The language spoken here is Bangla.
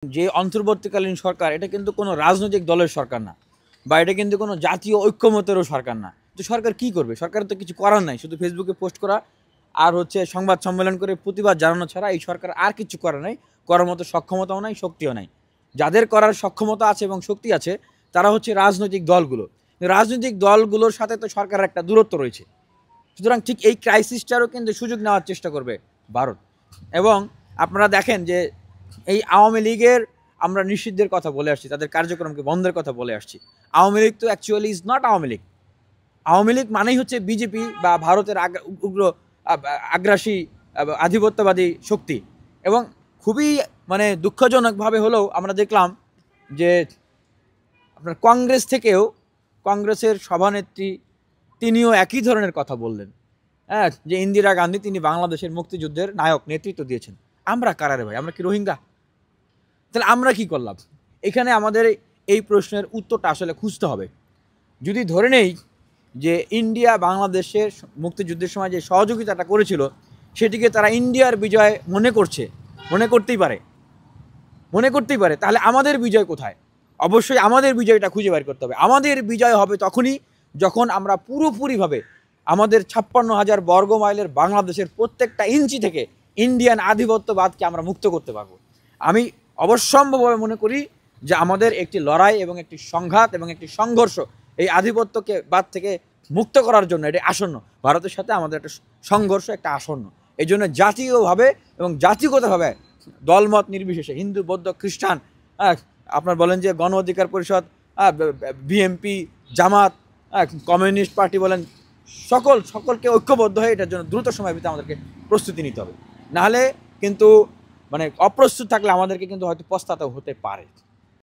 যে অন্তর্বর্তীকালীন সরকার এটা কিন্তু কোনো রাজনৈতিক দলের সরকার না, বা এটা কিন্তু কোনো জাতীয় ঐক্যমতেরও সরকার না। তো সরকার কি করবে? সরকারের তো কিছু করার নাই, শুধু ফেসবুকে পোস্ট করা আর সংবাদ সম্মেলন করে প্রতিবাদ জানানো ছাড়া এই সরকার আর কিছু করার নাই। করার মতো সক্ষমতাও নাই, শক্তিও নাই। যাদের করার সক্ষমতা আছে এবং শক্তি আছে তারা হচ্ছে রাজনৈতিক দলগুলো। রাজনৈতিক দলগুলোর সাথে তো সরকারের একটা দূরত্ব রয়েছে। সুতরাং ঠিক এই ক্রাইসিসটারও কিন্তু সুযোগ নেওয়ার চেষ্টা করবে ভারত। এবং আপনারা দেখেন যে এই আওয়ামী লীগের আমরা নিষিদ্ধের কথা বলে আসছি, তাদের কার্যক্রমকে বন্ধের কথা বলে আসছি। আওয়ামী লীগ তো actually is not Awami League. Awami League মানেই হচ্ছে বিজেপি বা ভারতের উগ্র আগ্রাসী আধিপত্যবাদী শক্তি। এবং খুবই দুঃখজনকভাবে হলেও আমরা দেখলাম যে আপনার কংগ্রেস থেকেও কংগ্রেসের সভানেত্রী তিনিও একই ধরনের কথা বললেন। হ্যাঁ, যে ইন্দিরা গান্ধী তিনি বাংলাদেশের মুক্তিযুদ্ধের নায়ক, নেতৃত্ব দিয়েছেন। আমরা কারারে ভাই? আমরা কি রোহিঙ্গা? তাহলে আমরা কি করলাম? এখানে আমাদের এই প্রশ্নের উত্তরটা আসলে খুঁজতে হবে। যদি ধরে নেই যে ইন্ডিয়া বাংলাদেশের মুক্তিযুদ্ধের সময় যে সহযোগিতাটা করেছিল সেটিকে তারা ইন্ডিয়ার বিজয় মনে করতেই পারে, তাহলে আমাদের বিজয় কোথায়? অবশ্যই আমাদের বিজয়টা খুঁজে বের করতে হবে। আমাদের বিজয় হবে তখনই যখন আমরা পুরোপুরিভাবে আমাদের 56,000 বর্গ মাইলের বাংলাদেশের প্রত্যেকটা ইঞ্চি থেকে ইন্ডিয়ান আধিপত্যবাদকে আমরা মুক্ত করতে পারবো। আমি অবশ্যম্ভাবে মনে করি যে আমাদের একটি লড়াই এবং একটি সংঘাত এবং একটি সংঘর্ষ এই আধিপত্যকে বাদ থেকে মুক্ত করার জন্য এটি আসন্ন। ভারতের সাথে আমাদের একটা সংঘর্ষ একটা আসন্ন। এই জন্য জাতীয়ভাবে এবং জাতিগতভাবে দলমত নির্বিশেষে হিন্দু, বৌদ্ধ, খ্রিস্টান, আপনার বলেন যে গণ অধিকার পরিষদ, বিএনপি, জামাত, কমিউনিস্ট পার্টি বলেন, সকলকে ঐক্যবদ্ধ হয়ে এটার জন্য দ্রুত সময়ের ভিতরে আমাদেরকে প্রস্তুতি নিতে হবে। নাহলে কিন্তু অপ্রস্তুত থাকলে আমাদেরকে কিন্তু হয়তো পস্তাতে হতে পারে।